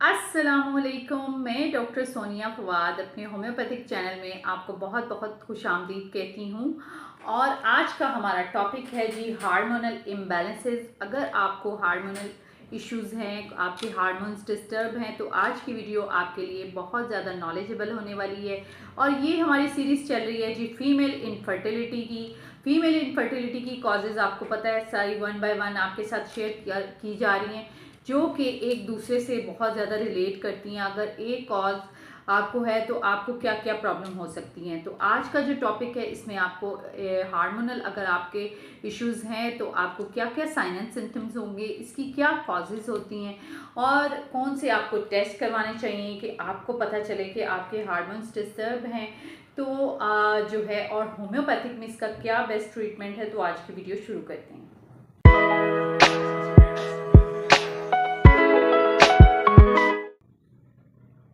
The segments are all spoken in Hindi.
अस्सलामुअलैकुम। मैं डॉक्टर सोनिया फवाद अपने होम्योपैथिक चैनल में आपको बहुत बहुत खुशामदीद कहती हूँ। और आज का हमारा टॉपिक है जी हार्मोनल इम्बैलेंसेस। अगर आपको हार्मोनल इश्यूज़ हैं, आपके हार्मोन्स डिस्टर्ब हैं, तो आज की वीडियो आपके लिए बहुत ज़्यादा नॉलेजेबल होने वाली है। और ये हमारी सीरीज़ चल रही है जी फीमेल इनफर्टिलिटी की। फीमेल इनफर्टिलिटी की कॉजेज़ आपको पता है सारी वन बाय वन आपके साथ शेयर की जा रही हैं, जो कि एक दूसरे से बहुत ज़्यादा रिलेट करती हैं। अगर एक कॉज आपको है तो आपको क्या क्या प्रॉब्लम हो सकती हैं। तो आज का जो टॉपिक है इसमें आपको हार्मोनल अगर आपके इश्यूज़ हैं तो आपको क्या क्या साइन एंड सिम्टम्स होंगे, इसकी क्या कॉजेज़ होती हैं और कौन से आपको टेस्ट करवाने चाहिए कि आपको पता चले कि आपके हार्मोन्स डिस्टर्ब हैं। तो जो है और होम्योपैथिक में इसका क्या बेस्ट ट्रीटमेंट है, तो आज की वीडियो शुरू करते हैं।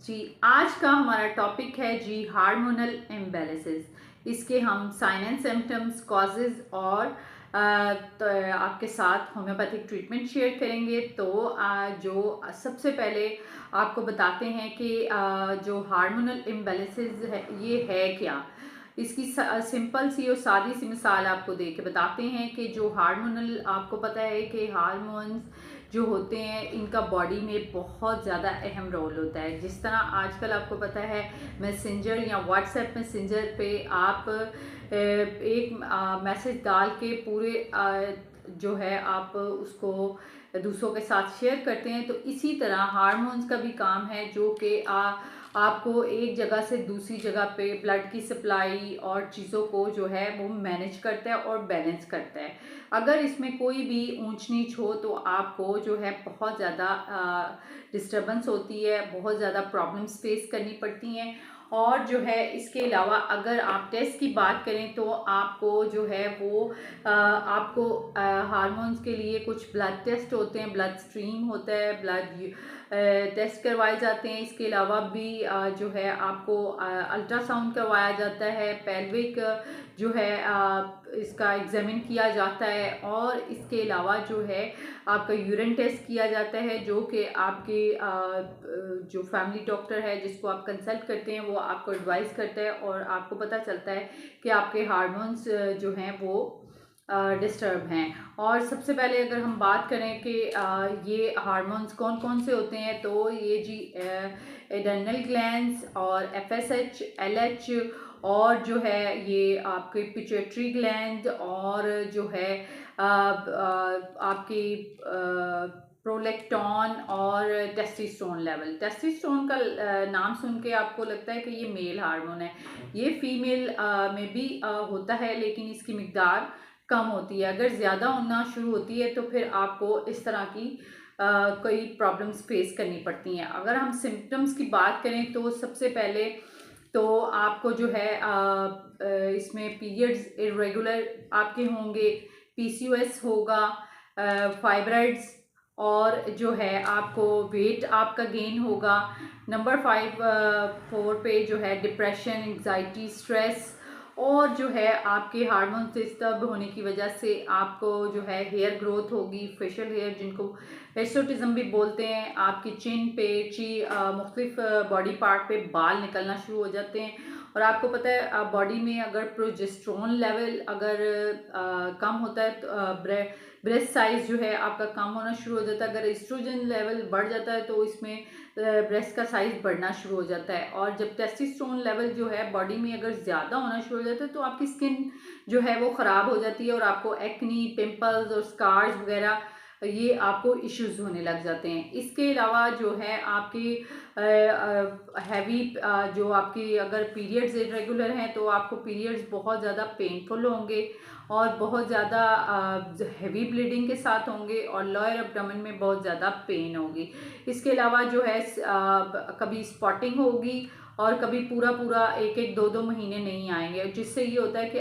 जी आज का हमारा टॉपिक है जी हार्मोनल इम्बैलेंसेस। इसके हम साइन एंड सिम्टम्स, कॉजेज और तो आपके साथ होम्योपैथिक ट्रीटमेंट शेयर करेंगे। तो जो सबसे पहले आपको बताते हैं कि जो हार्मोनल इम्बैलेंसेस है ये है क्या। इसकी सिंपल सी और सादी सी मिसाल आपको दे के बताते हैं कि जो हार्मोनल, आपको पता है कि हार्मोन्स जो होते हैं इनका बॉडी में बहुत ज़्यादा अहम रोल होता है। जिस तरह आजकल आपको पता है मैसेंजर या व्हाट्सएप मैसेंजर पे आप एक मैसेज डाल के पूरे जो है आप उसको दूसरों के साथ शेयर करते हैं, तो इसी तरह हार्मोन्स का भी काम है जो कि आपको एक जगह से दूसरी जगह पे ब्लड की सप्लाई और चीज़ों को जो है वो मैनेज करता है और बैलेंस करता है। अगर इसमें कोई भी ऊंच नीच हो तो आपको जो है बहुत ज़्यादा डिस्टर्बेंस होती है, बहुत ज़्यादा प्रॉब्लम्स फेस करनी पड़ती हैं। और जो है इसके अलावा अगर आप टेस्ट की बात करें तो आपको जो है वो आपको हार्मोन्स के लिए कुछ ब्लड टेस्ट होते हैं, ब्लड स्ट्रीम होता है, ब्लड टेस्ट करवाए जाते हैं। इसके अलावा भी जो है आपको अल्ट्रासाउंड करवाया जाता है, पेल्विक जो है इसका एग्जामिन किया जाता है। और इसके अलावा जो है आपका यूरिन टेस्ट किया जाता है, जो कि आपके जो फैमिली डॉक्टर है जिसको आप कंसल्ट करते हैं वो आपको एडवाइस करता है और आपको पता चलता है कि आपके हार्मोन्स जो हैं वो डिस्टर्ब हैं। और सबसे पहले अगर हम बात करें कि ये हार्मोन्स कौन कौन से होते हैं, तो ये जी एड्रेनल ग्लैंड्स और एफएसएच, एलएच और जो है ये आपके पिट्यूटरी ग्लैंड और जो है आपकी प्रोलेक्टॉन और टेस्टोस्टेरोन लेवल। टेस्टोस्टेरोन का नाम सुन के आपको लगता है कि ये मेल हार्मोन है, ये फीमेल में भी होता है लेकिन इसकी मिकदार कम होती है। अगर ज़्यादा होना शुरू होती है तो फिर आपको इस तरह की कई प्रॉब्लम्स फेस करनी पड़ती हैं। अगर हम सिम्टम्स की बात करें तो सबसे पहले तो आपको जो है इसमें पीरियड्स इरेगुलर आपके होंगे, पीसीओएस होगा, फाइब्राइड्स और जो है आपको वेट आपका गेन होगा। नंबर 4 पे जो है डिप्रेशन, एंग्जाइटी, स्ट्रेस और जो है आपके हार्मोन डिस्टर्ब होने की वजह से आपको जो है हेयर ग्रोथ होगी, फेशियल हेयर जिनको हिर्सुटिज्म भी बोलते हैं। आपकी चिन पे, मुख्तलिफ बॉडी पार्ट पे बाल निकलना शुरू हो जाते हैं। और आपको पता है बॉडी में अगर प्रोजेस्टेरोन लेवल अगर कम होता है तो ब्रेस्ट साइज जो है आपका कम होना शुरू हो जाता है। अगर एस्ट्रोजन लेवल बढ़ जाता है तो इसमें ब्रेस्ट का साइज बढ़ना शुरू हो जाता है। और जब टेस्टोस्टेरोन लेवल जो है बॉडी में अगर ज़्यादा होना शुरू हो जाता है तो आपकी स्किन जो है वो ख़राब हो जाती है और आपको एक्नी, पिंपल्स और स्कार्स वगैरह ये आपको इश्यूज होने लग जाते हैं। इसके अलावा जो है आपकी हैवी जो आपकी अगर पीरियड्स इरेगुलर हैं तो आपको पीरियड्स बहुत ज़्यादा पेनफुल होंगे और बहुत ज़्यादा हैवी ब्लीडिंग के साथ होंगे और लोअर एब्डोमेन में बहुत ज़्यादा पेन होगी। इसके अलावा जो है कभी स्पॉटिंग होगी और कभी पूरा पूरा 1-2 महीने नहीं आएंगे, जिससे ये होता है कि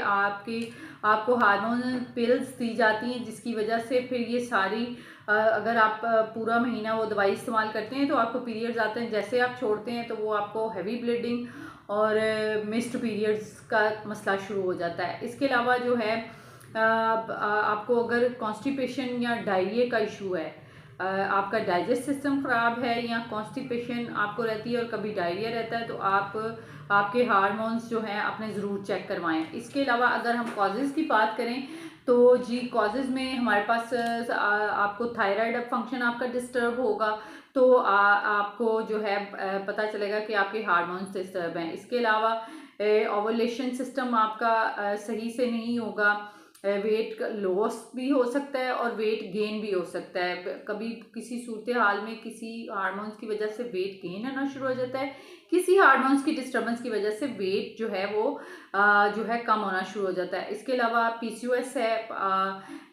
आपको हार्मोनल पिल्स दी जाती हैं जिसकी वजह से फिर ये सारी अगर आप पूरा महीना वो दवाई इस्तेमाल करते हैं तो आपको पीरियड्स आते हैं, जैसे आप छोड़ते हैं तो वो आपको हैवी ब्लीडिंग और मिस्ड पीरियड्स का मसला शुरू हो जाता है। इसके अलावा जो है आपको अगर कॉन्स्टिपेशन या डायरिया का इशू है आपका डाइजेस्ट सिस्टम ख़राब है या कॉन्स्टिपेशन आपको रहती है और कभी डायरिया रहता है, तो आपके हार्मोन्स जो हैं आपने ज़रूर चेक करवाएं। इसके अलावा अगर हम कॉजेज़ की बात करें तो जी कॉजेज़ में हमारे पास आपको थायराइड फंक्शन आपका डिस्टर्ब होगा, तो आपको जो है पता चलेगा कि आपके हार्मोन्स डिस्टर्ब हैं। इसके अलावा ओवुलेशन सिस्टम आपका सही से नहीं होगा, वेट लॉस भी हो सकता है और वेट गेन भी हो सकता है। कभी किसी सूरत हाल में किसी हार्मोन्स की वजह से वेट गेन होना शुरू हो जाता है, किसी हार्मोन्स की डिस्टर्बेंस की वजह से वेट जो है वो जो है कम होना शुरू हो जाता है। इसके अलावा पीसीओएस है,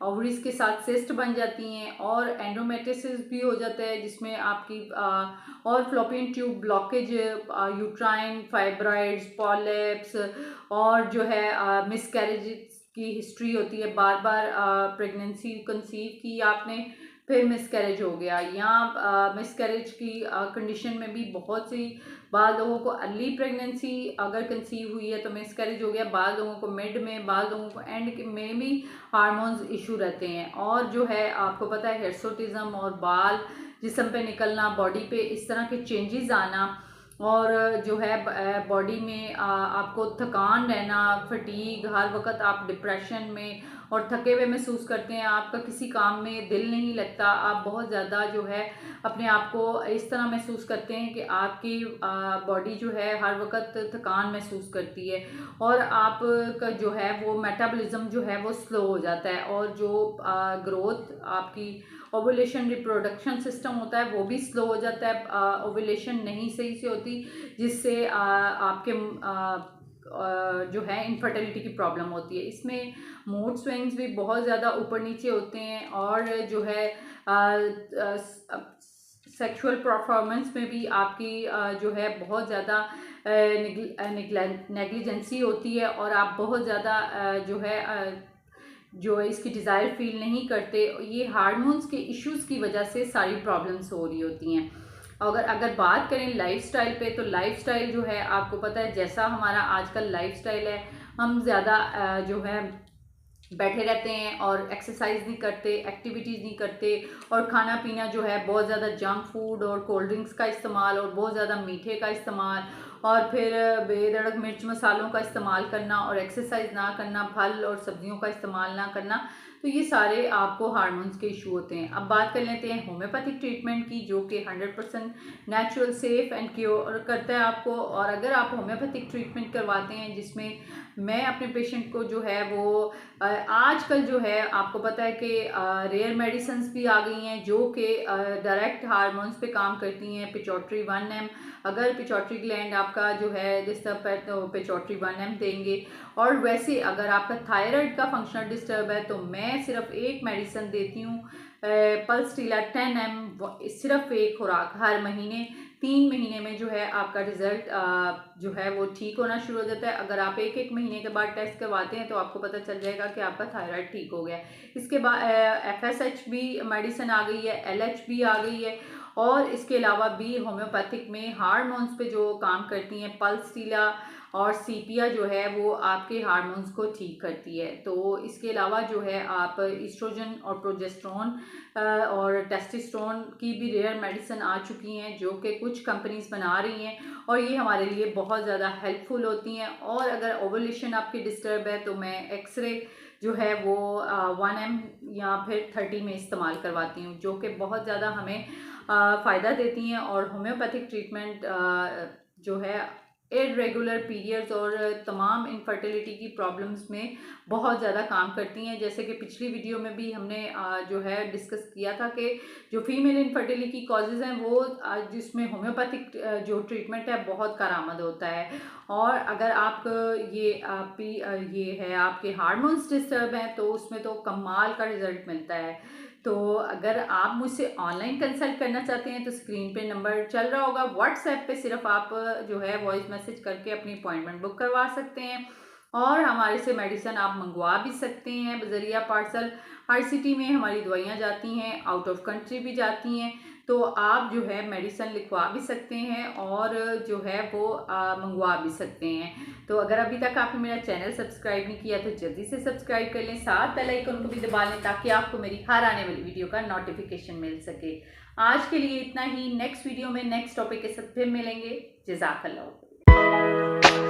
ओवरीज के साथ सिस्ट बन जाती हैं और एंडोमेट्रियोसिस भी हो जाता है, जिसमें आपकी और fallopian tube blockage, uterine fibroids, polyps और जो है मिसकैरेज की हिस्ट्री होती है, बार बार प्रेगनेंसी कंसीव की आपने फिर मिसकैरेज हो गया, या मिसकैरेज की कंडीशन में भी बहुत सी बाद लोगों को अर्ली प्रेगनेंसी अगर कंसीव हुई है तो मिसकैरेज हो गया, बाद लोगों को मिड में, बाद लोगों को एंड में भी हार्मोन्स इशू रहते हैं। और जो है आपको पता है हिर्सुटिज्म और बाल जिस्म पे निकलना, बॉडी पे इस तरह के चेंजेस आना, और जो है बॉडी में आपको थकान रहना, फटीग, हर वक्त आप डिप्रेशन में और थके हुए महसूस करते हैं, आपका किसी काम में दिल नहीं लगता, आप बहुत ज़्यादा जो है अपने आप को इस तरह महसूस करते हैं कि आपकी बॉडी जो है हर वक्त थकान महसूस करती है, और आपका जो है वो मेटाबॉलिज्म जो है वो स्लो हो जाता है, और जो ग्रोथ आपकी ओवुलेशन रिप्रोडक्शन सिस्टम होता है वो भी स्लो हो जाता है, ओवुलेशन नहीं सही से होती, जिससे आपके जो है इनफर्टिलिटी की प्रॉब्लम होती है। इसमें मूड स्विंग्स भी बहुत ज़्यादा ऊपर नीचे होते हैं, और जो है सेक्सुअल परफॉर्मेंस में भी आपकी जो है बहुत ज़्यादा नेग्लिजेंसी होती है, और आप बहुत ज़्यादा जो है जो इसकी डिज़ायर फील नहीं करते। ये हार्मोन्स के इश्यूज़ की वजह से सारी प्रॉब्लम्स हो रही होती हैं। अगर बात करें लाइफस्टाइल पे, तो लाइफस्टाइल जो है आपको पता है जैसा हमारा आजकल लाइफस्टाइल है, हम ज़्यादा जो है बैठे रहते हैं और एक्सरसाइज नहीं करते, एक्टिविटीज़ नहीं करते, और खाना पीना जो है बहुत ज़्यादा जंक फूड और कोल्ड ड्रिंक्स का इस्तेमाल और बहुत ज़्यादा मीठे का इस्तेमाल, और फिर बेधड़क मिर्च मसालों का इस्तेमाल करना, और एक्सरसाइज ना करना, फल और सब्जियों का इस्तेमाल ना करना, तो ये सारे आपको हार्मोन्स के इशू होते हैं। अब बात कर लेते हैं होम्योपैथिक ट्रीटमेंट की, जो कि 100% नेचुरल, सेफ एंड क्योर करता है आपको। और अगर आप होम्योपैथिक ट्रीटमेंट करवाते हैं जिसमें मैं अपने पेशेंट को जो है वो आजकल जो है आपको पता है कि रेयर मेडिसिन्स भी आ गई हैं जो कि डायरेक्ट हार्मोन्स पे काम करती हैं। पिट्यूटरी 1M, अगर पिट्यूटरी ग्लैंड आपका जो है डिस्टर्ब है तो पिट्यूटरी 1M देंगे, और वैसे अगर आपका थायराइड का फंक्शनल डिस्टर्ब है तो मैं सिर्फ एक मेडिसिन देती हूँ, पल्सटीला 10M, सिर्फ एक खुराक हर महीने 3 महीने में जो है आपका रिजल्ट जो है वो ठीक होना शुरू हो जाता है। अगर आप एक महीने के बाद टेस्ट करवाते हैं तो आपको पता चल जाएगा कि आपका थायराइड ठीक हो गया। इसके बाद FSH भी मेडिसिन आ गई है, LH भी आ गई है, और इसके अलावा भी होम्योपैथिक में हार्मोन्स पे जो काम करती हैं, पल्सटीला और सीपिया जो है वो आपके हार्मोन्स को ठीक करती है। तो इसके अलावा जो है आप ईस्ट्रोजन और प्रोजेस्टेरोन और टेस्टोस्टेरोन की भी रेयर मेडिसिन आ चुकी हैं जो कि कुछ कंपनीज बना रही हैं, और ये हमारे लिए बहुत ज़्यादा हेल्पफुल होती हैं। और अगर ओवुलेशन आपकी डिस्टर्ब है तो मैं एक्सरे जो है वो 1M या फिर 30 में इस्तेमाल करवाती हूँ, जो कि बहुत ज़्यादा हमें फ़ायदा देती हैं। और होम्योपैथिक ट्रीटमेंट जो है इरेगुलर पीरियड्स और तमाम इनफर्टिलिटी की प्रॉब्लम्स में बहुत ज़्यादा काम करती हैं। जैसे कि पिछली वीडियो में भी हमने जो है डिस्कस किया था कि जो फीमेल इनफर्टिलिटी की कॉजेज़ हैं वो जिसमें होम्योपैथिक जो ट्रीटमेंट है बहुत कारआमद होता है। और अगर आप ये है आपके हार्मोन्स डिस्टर्ब हैं तो उसमें तो कमाल का रिजल्ट मिलता है। तो अगर आप मुझसे ऑनलाइन कंसल्ट करना चाहते हैं तो स्क्रीन पे नंबर चल रहा होगा, व्हाट्सएप पे सिर्फ आप जो है वॉइस मैसेज करके अपनी अपॉइंटमेंट बुक करवा सकते हैं, और हमारे से मेडिसिन आप मंगवा भी सकते हैं बजरिया पार्सल। हर सिटी में हमारी दवाइयाँ जाती हैं, आउट ऑफ कंट्री भी जाती हैं। तो आप जो है मेडिसिन लिखवा भी सकते हैं और जो है वो मंगवा भी सकते हैं। तो अगर अभी तक आपने मेरा चैनल सब्सक्राइब नहीं किया तो जल्दी से सब्सक्राइब कर लें, साथ बेल आइकन को भी दबा लें ताकि आपको मेरी हर आने वाली वीडियो का नोटिफिकेशन मिल सके। आज के लिए इतना ही। नेक्स्ट वीडियो में नेक्स्ट टॉपिक के साथ फिर मिलेंगे। जज़ाकल्लाह।